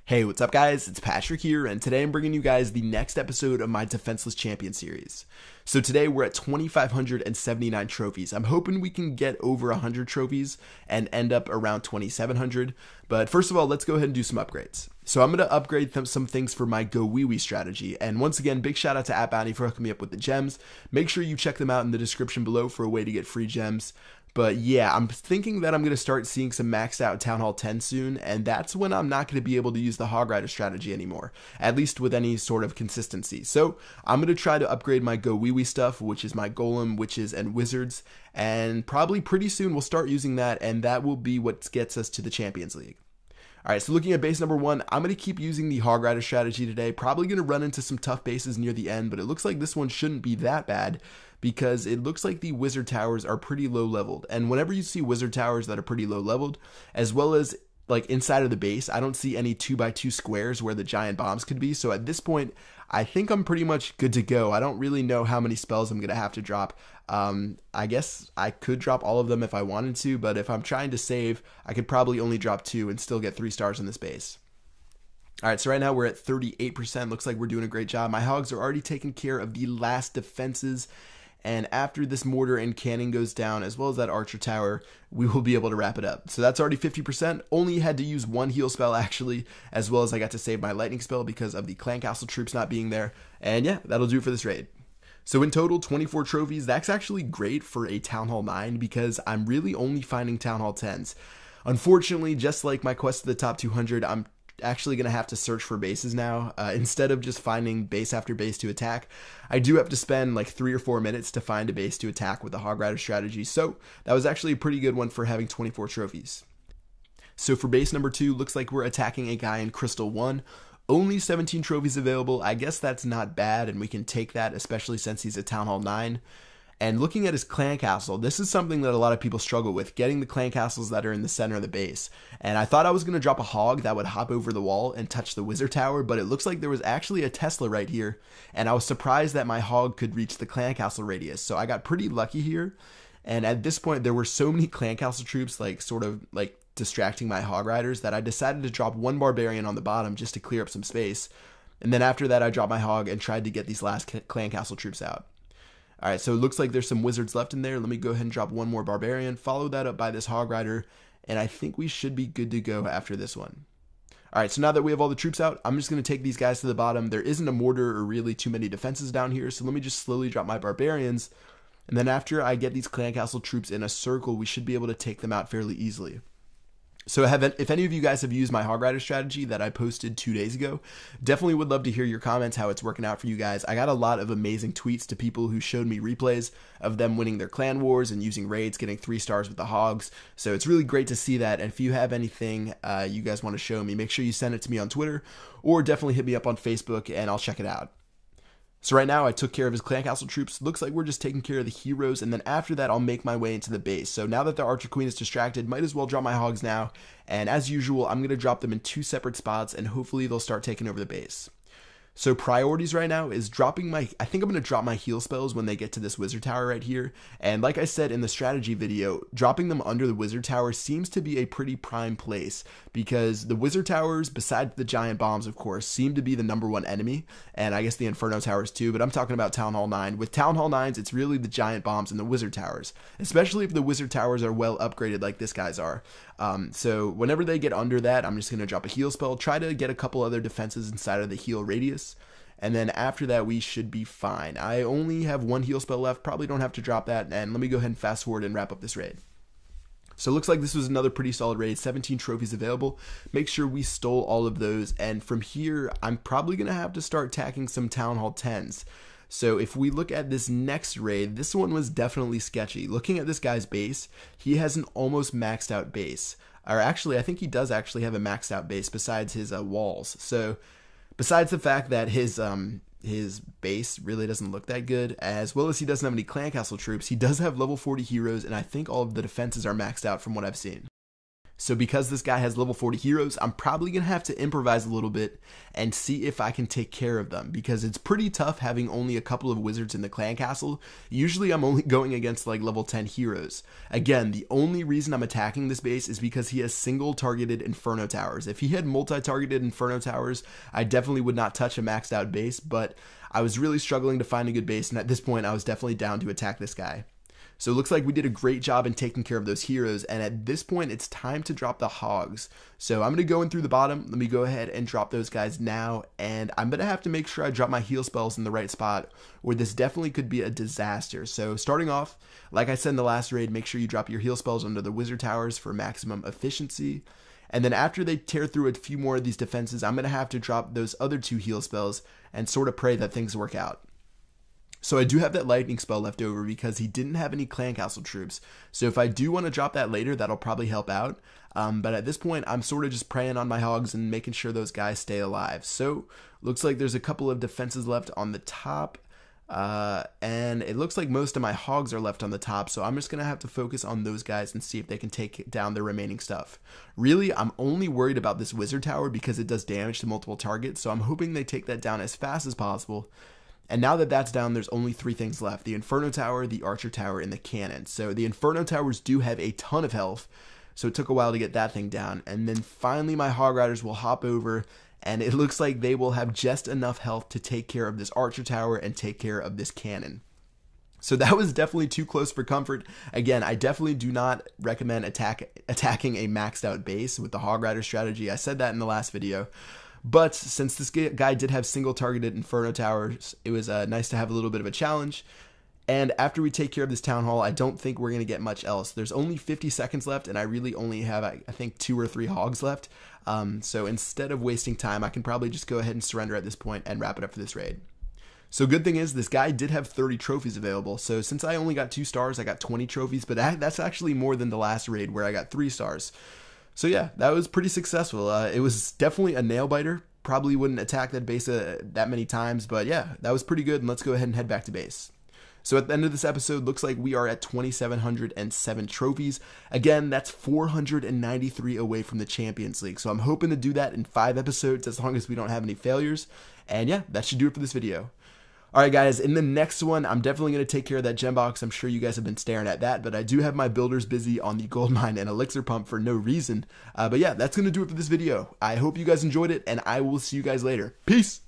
Hey, what's up guys? It's Patrick here, and today I'm bringing you guys the next episode of my Defenseless Champion series. So today we're at 2,579 trophies. I'm hoping we can get over 100 trophies and end up around 2,700. But first of all, let's go ahead and do some upgrades. So I'm going to upgrade some things for my Go Wee Wee strategy. And once again, big shout out to @Bounty for hooking me up with the gems. Make sure you check them out in the description below for a way to get free gems. But yeah, I'm thinking that I'm going to start seeing some maxed out Town Hall 10 soon, and that's when I'm not going to be able to use the Hog Rider strategy anymore, at least with any sort of consistency. So I'm going to try to upgrade my Go Wee Wee stuff, which is my Golem, Witches, and Wizards, and probably pretty soon we'll start using that, and that will be what gets us to the Champions League. Alright, so looking at base number 1, I'm going to keep using the Hog Rider strategy today. Probably going to run into some tough bases near the end, but it looks like this one shouldn't be that bad because it looks like the Wizard Towers are pretty low leveled. And whenever you see Wizard Towers that are pretty low leveled, as well as like inside of the base, I don't see any 2x2 squares where the giant bombs could be. So at this point, I think I'm pretty much good to go. I don't really know how many spells I'm going to have to drop. I guess I could drop all of them if I wanted to, but if I'm trying to save, I could probably only drop 2 and still get 3 stars in this base. Alright, so right now we're at 38%. Looks like we're doing a great job. My hogs are already taking care of the last defenses. And after this mortar and cannon goes down, as well as that archer tower, we will be able to wrap it up. So that's already 50%. Only had to use 1 heal spell, actually, as well as I got to save my lightning spell because of the clan castle troops not being there. And yeah, that'll do it for this raid. So in total, 24 trophies. That's actually great for a Town Hall 9 because I'm really only finding Town Hall 10s. Unfortunately, just like my quest to the top 200, I'm actually going to have to search for bases now. Instead of just finding base after base to attack, I do have to spend like 3 or 4 minutes to find a base to attack with the Hog Rider strategy. So that was actually a pretty good one for having 24 trophies. So for base number 2, looks like we're attacking a guy in Crystal 1. Only 17 trophies available. I guess that's not bad, and we can take that, especially since he's a Town Hall 9. And looking at his clan castle, this is something that a lot of people struggle with, getting the clan castles that are in the center of the base. And I thought I was going to drop a hog that would hop over the wall and touch the wizard tower, but it looks like there was actually a Tesla right here, and I was surprised that my hog could reach the clan castle radius. So I got pretty lucky here, and at this point there were so many clan castle troops sort of distracting my hog riders that I decided to drop 1 barbarian on the bottom just to clear up some space. And then after that I dropped my hog and tried to get these last clan castle troops out. Alright, so it looks like there's some wizards left in there. Let me go ahead and drop 1 more barbarian, follow that up by this hog rider, and I think we should be good to go after this one. Alright, so now that we have all the troops out, I'm just going to take these guys to the bottom. There isn't a mortar or really too many defenses down here, so let me just slowly drop my barbarians, and then after I get these clan castle troops in a circle, we should be able to take them out fairly easily. So if any of you guys have used my Hog Rider strategy that I posted 2 days ago, definitely would love to hear your comments, how it's working out for you guys. I got a lot of amazing tweets to people who showed me replays of them winning their clan wars and using raids, getting 3 stars with the hogs. So it's really great to see that. And if you have anything you guys want to show me, make sure you send it to me on Twitter or definitely hit me up on Facebook and I'll check it out. So right now I took care of his clan castle troops. Looks like we're just taking care of the heroes, and then after that I'll make my way into the base. So now that the archer queen is distracted, might as well drop my hogs now. And as usual, I'm going to drop them in 2 separate spots and hopefully they'll start taking over the base. So priorities right now is I think I'm going to drop my heal spells when they get to this wizard tower right here. And like I said in the strategy video, dropping them under the wizard tower seems to be a pretty prime place because the wizard towers, besides the giant bombs of course, seem to be the #1 enemy. And I guess the inferno towers too, but I'm talking about Town Hall 9. With Town Hall 9s, it's really the giant bombs and the wizard towers, especially if the wizard towers are well upgraded like this guy's are. So whenever they get under that, I'm just going to drop a heal spell, try to get a couple other defenses inside of the heal radius, and then after that we should be fine. I only have 1 heal spell left, probably don't have to drop that, and let me go ahead and fast forward and wrap up this raid. So it looks like this was another pretty solid raid, 17 trophies available. Make sure we stole all of those, and from here I'm probably going to have to start attacking some Town Hall 10s. So if we look at this next raid, this one was definitely sketchy. Looking at this guy's base, he has an almost maxed out base. Or actually, I think he does actually have a maxed out base besides his walls. So besides the fact that his base really doesn't look that good, as well as he doesn't have any clan castle troops, he does have level 40 heroes, and I think all of the defenses are maxed out from what I've seen. So because this guy has level 40 heroes, I'm probably going to have to improvise a little bit and see if I can take care of them, because it's pretty tough having only a couple of wizards in the clan castle. Usually I'm only going against like level 10 heroes. Again, the only reason I'm attacking this base is because he has single targeted Inferno Towers. If he had multi-targeted Inferno Towers, I definitely would not touch a maxed out base, but I was really struggling to find a good base, and at this point I was definitely down to attack this guy. So it looks like we did a great job in taking care of those heroes, and at this point it's time to drop the hogs. So I'm going to go in through the bottom. Let me go ahead and drop those guys now, and I'm going to have to make sure I drop my heal spells in the right spot, or this definitely could be a disaster. So starting off, like I said in the last raid, make sure you drop your heal spells under the wizard towers for maximum efficiency. And then after they tear through a few more of these defenses, I'm going to have to drop those other 2 heal spells and sort of pray that things work out. So I do have that lightning spell left over because he didn't have any clan castle troops. So if I do want to drop that later, that'll probably help out. But at this point, I'm sort of just praying on my hogs and making sure those guys stay alive. So looks like there's a couple of defenses left on the top. And it looks like most of my hogs are left on the top. So I'm just going to have to focus on those guys and see if they can take down the remaining stuff. Really, I'm only worried about this wizard tower because it does damage to multiple targets. So I'm hoping they take that down as fast as possible. And now that that's down, there's only 3 things left: the Inferno Tower, the Archer Tower, and the cannon. So the Inferno Towers do have a ton of health, so it took a while to get that thing down. And then finally my Hog Riders will hop over, and it looks like they will have just enough health to take care of this Archer Tower and take care of this cannon. So that was definitely too close for comfort. Again, I definitely do not recommend attacking a maxed out base with the Hog Rider strategy. I said that in the last video. But since this guy did have single targeted Inferno Towers, it was nice to have a little bit of a challenge. And after we take care of this town hall, I don't think we're going to get much else. There's only 50 seconds left, and I really only have, I think, 2 or 3 hogs left. So instead of wasting time, I can probably just go ahead and surrender at this point and wrap it up for this raid. So good thing is, this guy did have 30 trophies available. So since I only got 2 stars, I got 20 trophies. But that's actually more than the last raid where I got 3 stars. So yeah, that was pretty successful. It was definitely a nail biter. Probably wouldn't attack that base that many times, but yeah, that was pretty good, and let's go ahead and head back to base. So at the end of this episode, looks like we are at 2,707 trophies. Again, that's 493 away from the Champions League, so I'm hoping to do that in 5 episodes as long as we don't have any failures. And yeah, that should do it for this video. Alright guys, in the next one, I'm definitely going to take care of that gem box. I'm sure you guys have been staring at that, but I do have my builders busy on the gold mine and elixir pump for no reason. But yeah, that's going to do it for this video. I hope you guys enjoyed it, and I will see you guys later. Peace!